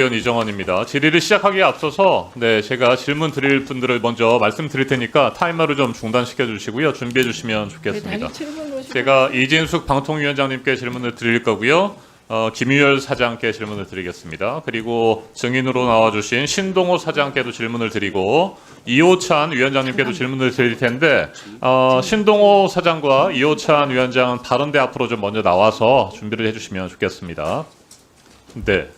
의원 이정원입니다. 질의를 시작하기에 앞서서 제가 질문 드릴 분들을 먼저 말씀드릴 테니까 타이머를 좀 중단시켜 주시고요. 준비해 주시면 좋겠습니다. 제가 이진숙 방통위원장님께 질문을 드릴 거고요. 김유열 사장께 질문을 드리겠습니다. 그리고 증인으로 나와주신 신동호 사장께도 질문을 드리고 이호찬 위원장님께도 질문을 드릴 텐데 신동호 사장과 이호찬 위원장은 발언대 앞으로 좀 먼저 나와서 준비를 해주시면 좋겠습니다. 네.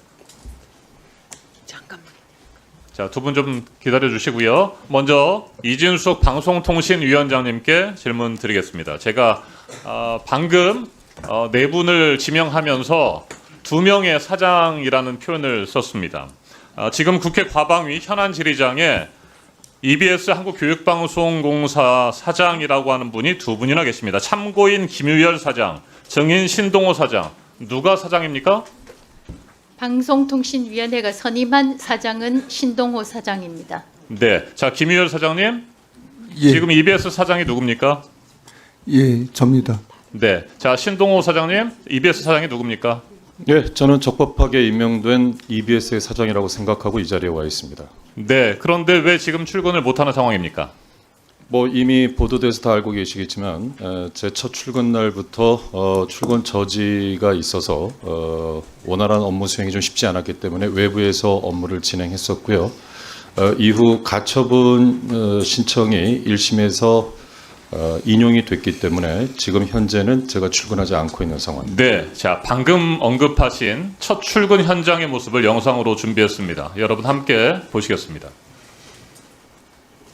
자, 두 분 좀 기다려 주시고요. 먼저 이진숙 방송통신위원장님께 질문 드리겠습니다. 제가 방금 네 분을 지명하면서 두 명의 사장이라는 표현을 썼습니다. 지금 국회 과방위 현안 질의장에 EBS 한국교육방송공사 사장이라고 하는 분이 두 분이나 계십니다. 참고인 김유열 사장, 증인 신동호 사장. 누가 사장입니까? 방송통신위원회가 선임한 사장은 신동호 사장입니다. 네, 자 김유열 사장님, 예, 지금 EBS 사장이 누굽니까? 예, 접니다. 네, 자 신동호 사장님, EBS 사장이 누굽니까? 예, 저는 적법하게 임명된 EBS의 사장이라고 생각하고 이 자리에 와 있습니다. 네, 그런데 왜 지금 출근을 못하는 상황입니까? 뭐 이미 보도돼서 다 알고 계시겠지만 제 첫 출근 날부터 출근 저지가 있어서 원활한 업무 수행이 좀 쉽지 않았기 때문에 외부에서 업무를 진행했었고요. 이후 가처분 신청이 1심에서 인용이 됐기 때문에 지금 현재는 제가 출근하지 않고 있는 상황입니다. 네, 자 방금 언급하신 첫 출근 현장의 모습을 영상으로 준비했습니다. 여러분 함께 보시겠습니다.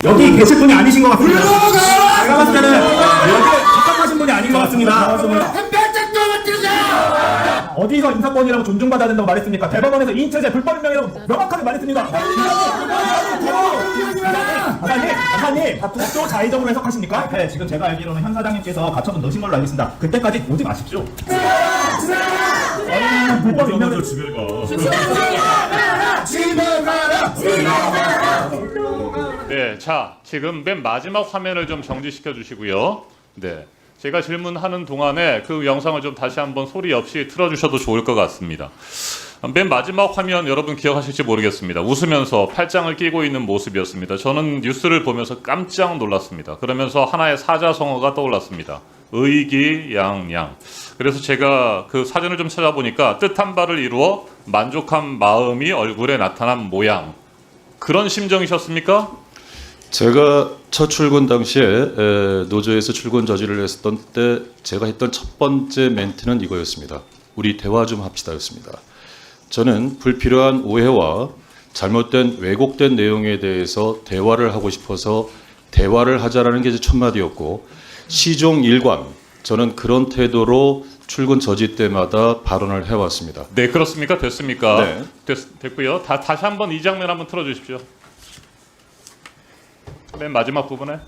여기 계실 분이 아니신 것 같습니다. 제가 봤을 때는 여기 합격하신 분이 아닌 것 같습니다. 어디서 인사권이라고 존중받아야 된다고 말했습니까? 대법원에서 이인체제 불법 임명이라고 명확하게 말했습니다. 박사님, 국도 자의적으로 해석하십니까? 네, 지금 제가 알기로는 현 사장님께서 가처분 넣으신 걸로 알겠습니다. 그때까지 오지 마십시오. 불법 임명을 집에 네, 자 지금 맨 마지막 화면을 좀 정지시켜 주시고요. 네, 제가 질문하는 동안에 그 영상을 좀 다시 한번 소리 없이 틀어주셔도 좋을 것 같습니다. 맨 마지막 화면 여러분 기억하실지 모르겠습니다. 웃으면서 팔짱을 끼고 있는 모습이었습니다. 저는 뉴스를 보면서 깜짝 놀랐습니다. 그러면서 하나의 사자성어가 떠올랐습니다. 의기양양. 그래서 제가 그 사진을 좀 찾아보니까 뜻한 바를 이루어 만족한 마음이 얼굴에 나타난 모양. 그런 심정이셨습니까? 제가 첫 출근 당시에 노조에서 출근 저지를 했었던 때 제가 했던 첫 번째 멘트는 이거였습니다. 우리 대화 좀 합시다였습니다. 저는 불필요한 오해와 잘못된 왜곡된 내용에 대해서 대화를 하고 싶어서 대화를 하자라는 게 제 첫 마디였고 시종일관 저는 그런 태도로 출근 저지 때마다 발언을 해왔습니다. 네, 그렇습니까? 됐습니까? 네. 됐고요. 다시 한번 이 장면 한번 틀어주십시오. 맨 마지막 부분에.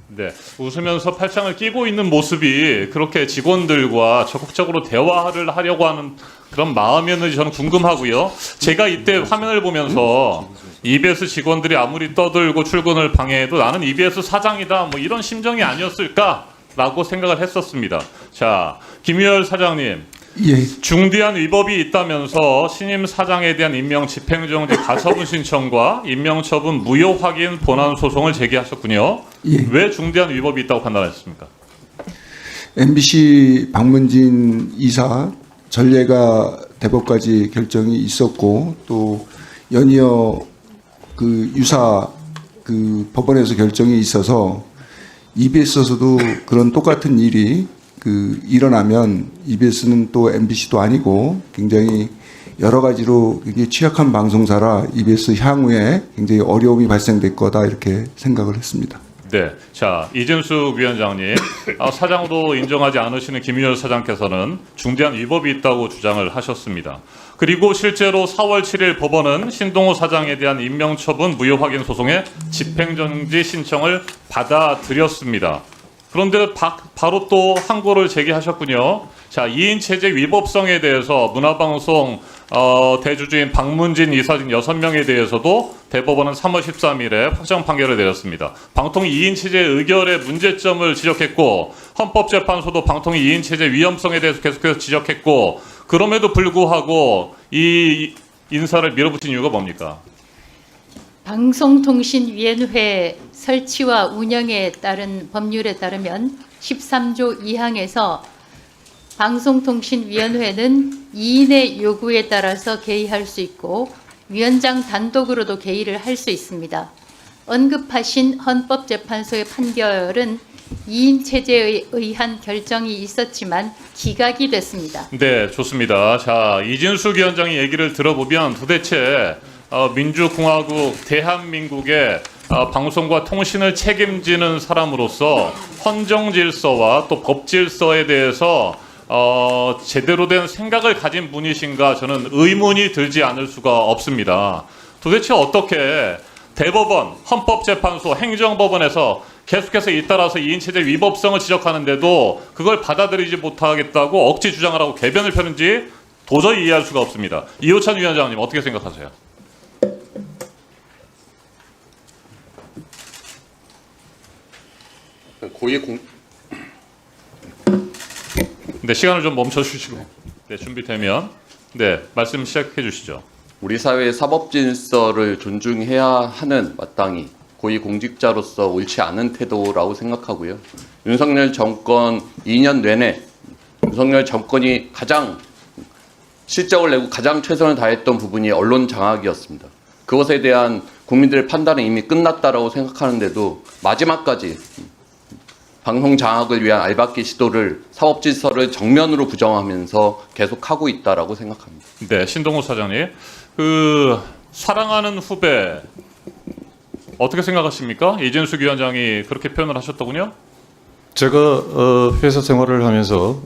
네, 웃으면서 팔짱을 끼고 있는 모습이 그렇게 직원들과 적극적으로 대화를 하려고 하는 그런 마음이었는지 저는 궁금하고요. 제가 이때 화면을 보면서 EBS 직원들이 아무리 떠들고 출근을 방해해도 나는 EBS 사장이다 뭐 이런 심정이 아니었을까라고 생각을 했었습니다. 자, 김유열 사장님. 예, 중대한 위법이 있다면서 신임 사장에 대한 임명 집행정지 가처분 신청과 임명처분 무효 확인 본안 소송을 제기하셨군요. 예. 왜 중대한 위법이 있다고 판단하셨습니까? MBC 박문진 이사 전례가 대법까지 결정이 있었고 또 연이어 그 유사 그 법원에서 결정이 있어서 EBS에서도 그런 똑같은 일이 일어나면 EBS는 또 MBC도 아니고 굉장히 여러 가지로 굉장히 취약한 방송사라 EBS 향후에 굉장히 어려움이 발생될 거다 이렇게 생각을 했습니다. 네, 자 이진숙 위원장님, 사장으로 인정하지 않으시는 김유열 사장께서는 중대한 위법이 있다고 주장을 하셨습니다. 그리고 실제로 4월 7일 법원은 신동호 사장에 대한 임명처분 무효 확인 소송의 집행정지 신청을 받아들였습니다. 그런데 바로 또 항고를 제기하셨군요. 자, 2인 체제 위법성에 대해서 문화방송 대주주인 박문진 이사 등 6명에 대해서도 대법원은 3월 13일에 확정 판결을 내렸습니다. 방통위 2인 체제 의결의 문제점을 지적했고 헌법재판소도 방통위 2인 체제 위험성에 대해서 계속해서 지적했고 그럼에도 불구하고 이 인사를 밀어붙인 이유가 뭡니까? 방송통신위원회 설치와 운영에 따른 법률에 따르면 13조 2항에서 방송통신위원회는 이인의 요구에 따라서 개의할 수 있고 위원장 단독으로도 개의를 할 수 있습니다. 언급하신 헌법재판소의 판결은 2인 체제에 의한 결정이 있었지만 기각이 됐습니다. 네, 좋습니다. 자, 이진숙 위원장의 얘기를 들어보면 도대체 민주공화국 대한민국의 방송과 통신을 책임지는 사람으로서 헌정 질서와 또 법 질서에 대해서 제대로 된 생각을 가진 분이신가 저는 의문이 들지 않을 수가 없습니다. 도대체 어떻게 대법원, 헌법재판소, 행정법원에서 계속해서 잇따라서 2인 체제 위법성을 지적하는데도 그걸 받아들이지 못하겠다고 억지 주장을 하고 개변을 펴는지 도저히 이해할 수가 없습니다. 이호찬 위원장님 어떻게 생각하세요? 네, 시간을 좀 멈춰 주시고 네, 준비되면 네, 말씀 시작해 주시죠. 우리 사회의 사법 질서를 존중해야 하는 마땅히 고위공직자로서 옳지 않은 태도라고 생각하고요. 윤석열 정권 2년 내내 윤석열 정권이 가장 실적을 내고 가장 최선을 다했던 부분이 언론 장악이었습니다. 그것에 대한 국민들의 판단은 이미 끝났다라고 생각하는데도 마지막까지 방송 장악을 위한 알박기 시도를 사법 질서를 정면으로 부정하면서 계속하고 있다라고 생각합니다. 네, 신동호 사장님. 사랑하는 후배 어떻게 생각하십니까? 이진숙 위원장이 그렇게 표현을 하셨더군요. 제가 회사 생활을 하면서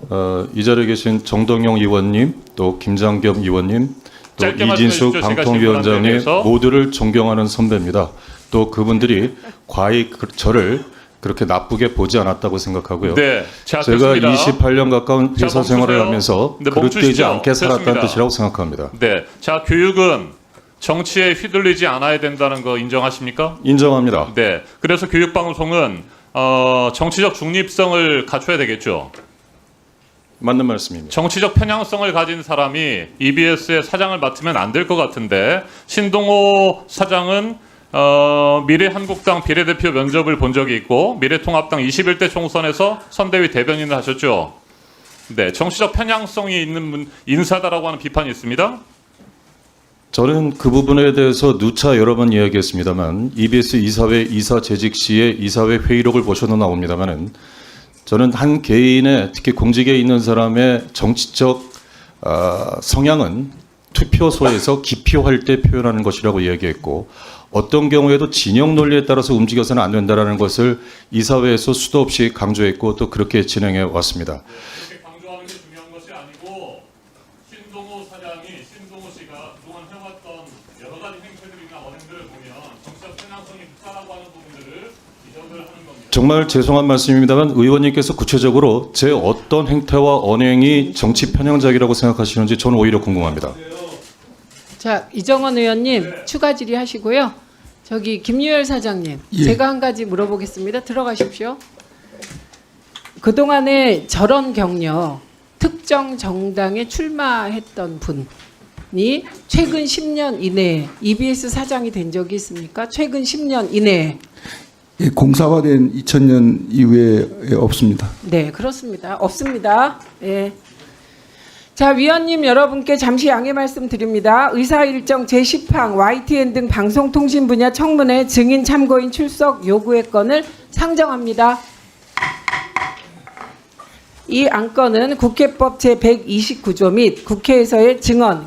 이 자리에 계신 정동영 의원님, 또 김장겸 의원님, 또 짧게 말씀해 이진숙 주십시오. 제가 방통위원장님 질문한 데에 대해서. 모두를 존경하는 선배입니다. 또 그분들이 과히 저를 그렇게 나쁘게 보지 않았다고 생각하고요. 네, 자, 제가 됐습니다. 28년 가까운 자, 회사 생활을 멈추세요. 하면서 네, 그릇되지 멈추시죠. 않게 살았다는 됐습니다. 뜻이라고 생각합니다. 네, 자, 교육은 정치에 휘둘리지 않아야 된다는 거 인정하십니까? 인정합니다. 네, 그래서 교육방송은 정치적 중립성을 갖춰야 되겠죠. 맞는 말씀입니다. 정치적 편향성을 가진 사람이 EBS의 사장을 맡으면 안 될 것 같은데 신동호 사장은 미래한국당 비례대표 면접을 본 적이 있고 미래통합당 21대 총선에서 선대위 대변인을 하셨죠. 네, 정치적 편향성이 있는 인사다라고 하는 비판이 있습니다. 저는 그 부분에 대해서 누차 여러 번 이야기했습니다만 EBS 이사회 이사 재직 시에 이사회 회의록을 보셔도 나옵니다만은 저는 한 개인의 특히 공직에 있는 사람의 정치적 성향은 투표소에서 기표할 때 표현하는 것이라고 이야기했고 어떤 경우에도 진영 논리에 따라서 움직여서는 안 된다라는 것을 이사회에서 수도 없이 강조했고 또 그렇게 진행해 왔습니다. 그렇게 강조하는 게 중요한 것이 아니고 신동호 씨가 그동안 해왔던 여러 가지 행태들이나 언행들을 보면 정치적 편향성이 있다라고 하는 부분들을 지적을 하는 겁니다. 정말 죄송한 말씀입니다만 의원님께서 구체적으로 제 어떤 행태와 언행이 정치 편향적이라고 생각하시는지 저는 오히려 궁금합니다. 자, 이정원 의원님 추가 질의하시고요. 저기 김유열 사장님, 예. 제가 한 가지 물어보겠습니다. 들어가십시오. 그동안에 저런 경력, 특정 정당에 출마했던 분이 최근 10년 이내에 EBS 사장이 된 적이 있습니까? 최근 10년 이내에. 예, 공사화된 2000년 이후에 없습니다. 네, 그렇습니다. 없습니다. 예. 자, 위원님 여러분께 잠시 양해 말씀드립니다. 의사 일정 제10항 YTN 등 방송통신 분야 청문회 증인 참고인 출석 요구의 건을 상정합니다. 이 안건은 국회법 제129조 및 국회에서의 증언,